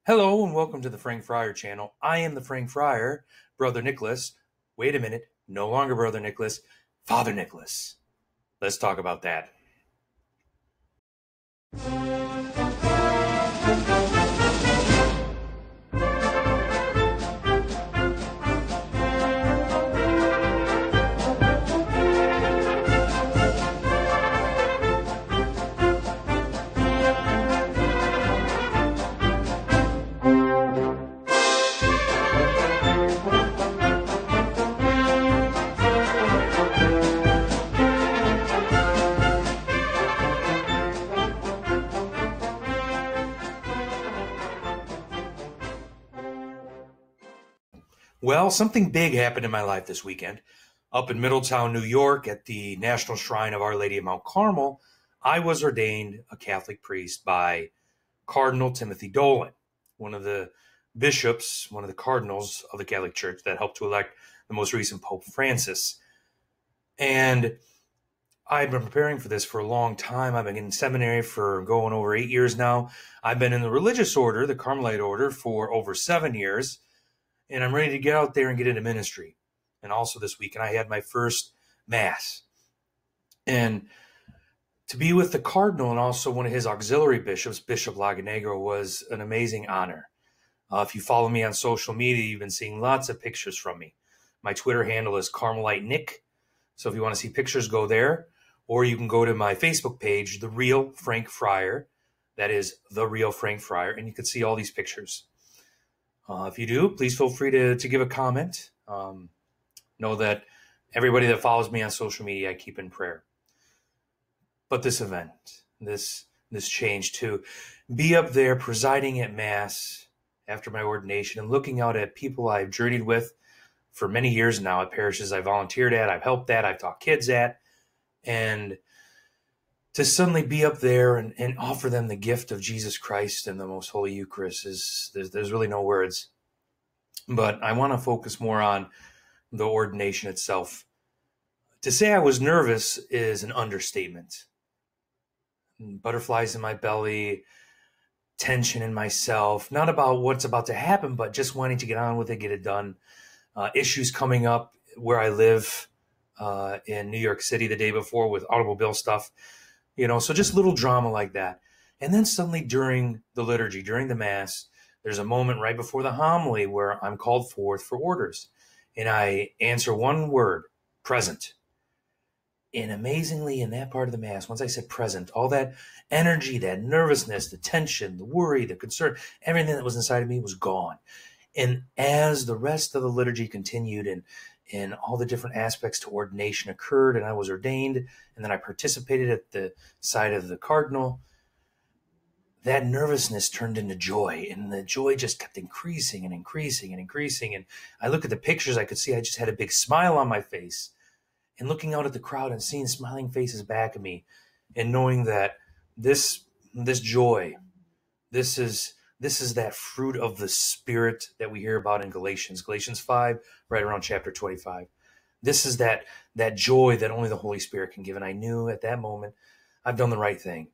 Hello and welcome to the Frank Fryer channel. I am the Frank Fryer, Brother Nicholas. Wait a minute, no longer Brother Nicholas, Father Nicholas. Let's talk about that. Well, something big happened in my life this weekend. Up in Middletown, New York, at the National Shrine of Our Lady of Mount Carmel, I was ordained a Catholic priest by Cardinal Timothy Dolan, one of the bishops, one of the cardinals of the Catholic Church that helped to elect the most recent Pope Francis. And I've been preparing for this for a long time. I've been in seminary for going over 8 years now. I've been in the religious order, the Carmelite order, for over 7 years. And I'm ready to get out there and get into ministry. And also this weekend, I had my first Mass. And to be with the Cardinal and also one of his auxiliary bishops, Bishop Lagonegro, was an amazing honor. If you follow me on social media, you've been seeing lots of pictures from me. My Twitter handle is Carmelite Nick. So if you want to see pictures, go there. Or you can go to my Facebook page, The Real Frank Fryer. That is The Real Frank Fryer. And you can see all these pictures. If you do, please feel free to give a comment. Know that everybody that follows me on social media, I keep in prayer. But this event, this change to be up there presiding at Mass after my ordination and looking out at people I've journeyed with for many years now at parishes I volunteered at, I've helped at, I've taught kids at, and to suddenly be up there and offer them the gift of Jesus Christ and the most holy Eucharist there's really no words. But I want to focus more on the ordination itself. To say I was nervous is an understatement. Butterflies in my belly, tension in myself, not about what's about to happen, but just wanting to get on with it, get it done. Issues coming up where I live in New York City the day before with automobile stuff. So just little drama like that. And then suddenly during the liturgy, during the Mass, there's a moment right before the homily where I'm called forth for orders. And I answer one word, present. And amazingly, in that part of the Mass, once I said present, all that energy, that nervousness, the tension, the worry, the concern, everything that was inside of me was gone. And as the rest of the liturgy continued and all the different aspects to ordination occurred, and I was ordained, and then I participated at the side of the Cardinal, that nervousness turned into joy, and the joy just kept increasing and increasing and increasing. And I look at the pictures, I could see I just had a big smile on my face. And looking out at the crowd and seeing smiling faces back at me and knowing that this joy, this is that fruit of the Spirit that we hear about in Galatians 5, right around chapter 25. This is that joy that only the Holy Spirit can give. And I knew at that moment I've done the right thing.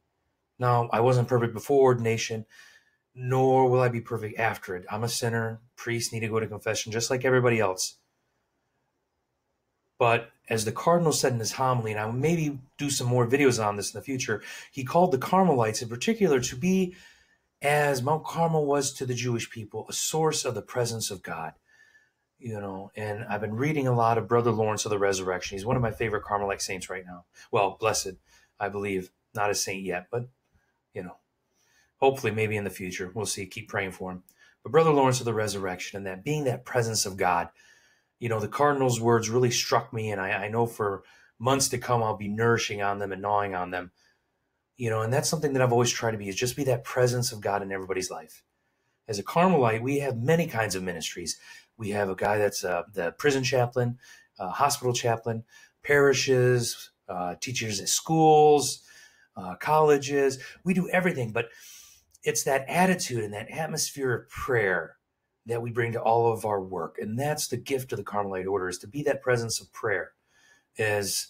Now, I wasn't perfect before ordination, nor will I be perfect after it. I'm a sinner. Priests need to go to confession just like everybody else. But as the Cardinal said in his homily, and I will maybe do some more videos on this in the future, he called the Carmelites in particular to be, as Mount Carmel was to the Jewish people, a source of the presence of God. And I've been reading a lot of Brother Lawrence of the Resurrection. He's one of my favorite Carmelite saints right now. Well, blessed, I believe. Not a saint yet, but, hopefully maybe in the future. We'll see. Keep praying for him. But Brother Lawrence of the Resurrection and that being that presence of God, the Cardinal's words really struck me, and I know for months to come I'll be nourishing on them and gnawing on them. And that's something that I've always tried to be, is just be that presence of God in everybody's life. As a Carmelite, we have many kinds of ministries. We have a guy that's the prison chaplain, hospital chaplain, parishes, teachers at schools, colleges. We do everything, but it's that attitude and that atmosphere of prayer that we bring to all of our work. And that's the gift of the Carmelite order, is to be that presence of prayer. As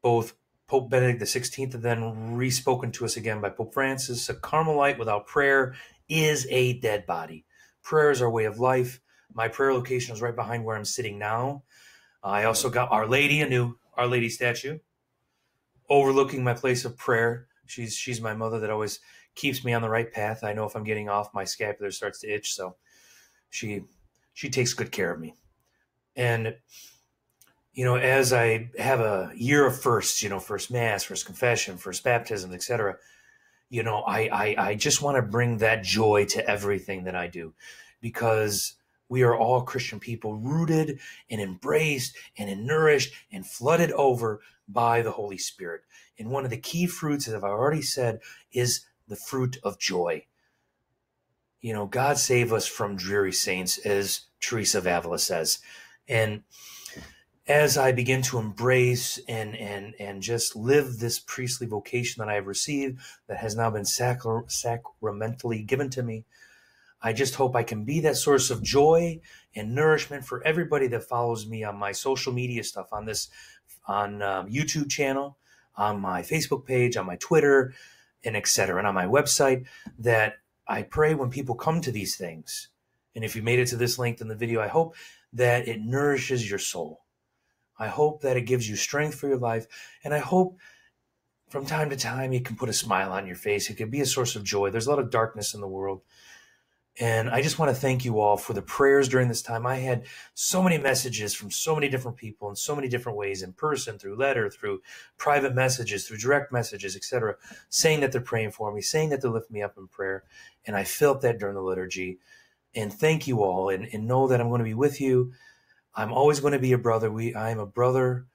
both Pope Benedict XVI and then re-spoken to us again by Pope Francis, a Carmelite without prayer is a dead body. Prayer is our way of life. My prayer location is right behind where I'm sitting now. I also got Our Lady, a new Our Lady statue, overlooking my place of prayer. She's my mother that always keeps me on the right path. I know if I'm getting off, my scapular starts to itch, so she takes good care of me. And as I have a year of firsts, first Mass, first confession, first baptism, etc., I just want to bring that joy to everything that I do, because we are all Christian people, rooted and embraced and nourished and flooded over by the Holy Spirit. And one of the key fruits, as I've already said, is the fruit of joy. God save us from dreary saints, as Teresa of Avila says. And as I begin to embrace and just live this priestly vocation that I have received, that has now been sacramentally given to me, I just hope I can be that source of joy and nourishment for everybody that follows me on my social media stuff, on YouTube channel, on my Facebook page, on my Twitter, and etc., and on my website, that I pray when people come to these things, and if you made it to this length in the video, I hope that it nourishes your soul. I hope that it gives you strength for your life, and I hope from time to time it can put a smile on your face. It can be a source of joy. There's a lot of darkness in the world. And I just want to thank you all for the prayers during this time. I had so many messages from so many different people in so many different ways, in person, through letter, through private messages, through direct messages, etc., saying that they're praying for me, saying that they lift me up in prayer. And I felt that during the liturgy. And thank you all, and know that I'm going to be with you. I'm always going to be a brother. I am a brother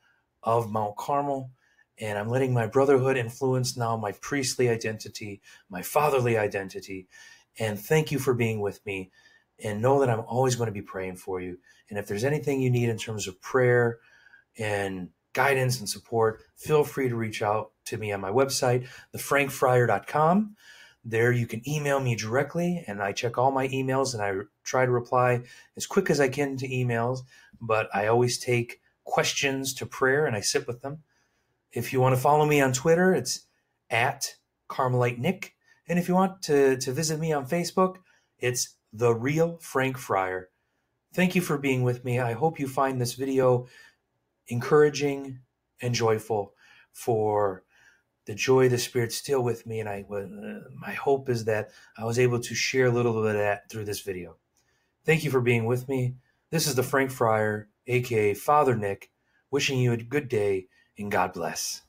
of Mount Carmel, and I'm letting my brotherhood influence now my priestly identity, my fatherly identity. And thank you for being with me, and know that I'm always going to be praying for you. And if there's anything you need in terms of prayer and guidance and support, feel free to reach out to me on my website, thefrankfriar.com. There you can email me directly, and I check all my emails, and I try to reply as quick as I can to emails, but I always take questions to prayer and I sit with them. If you want to follow me on Twitter, it's at Carmelite Nick. And if you want to visit me on Facebook, it's The Real Frank Friar. Thank you for being with me. I hope you find this video encouraging and joyful, for the joy of the Spirit's still with me. And my hope is that I was able to share a little bit of that through this video. Thank you for being with me. This is the Frank Friar, aka Father Nick, wishing you a good day, and God bless.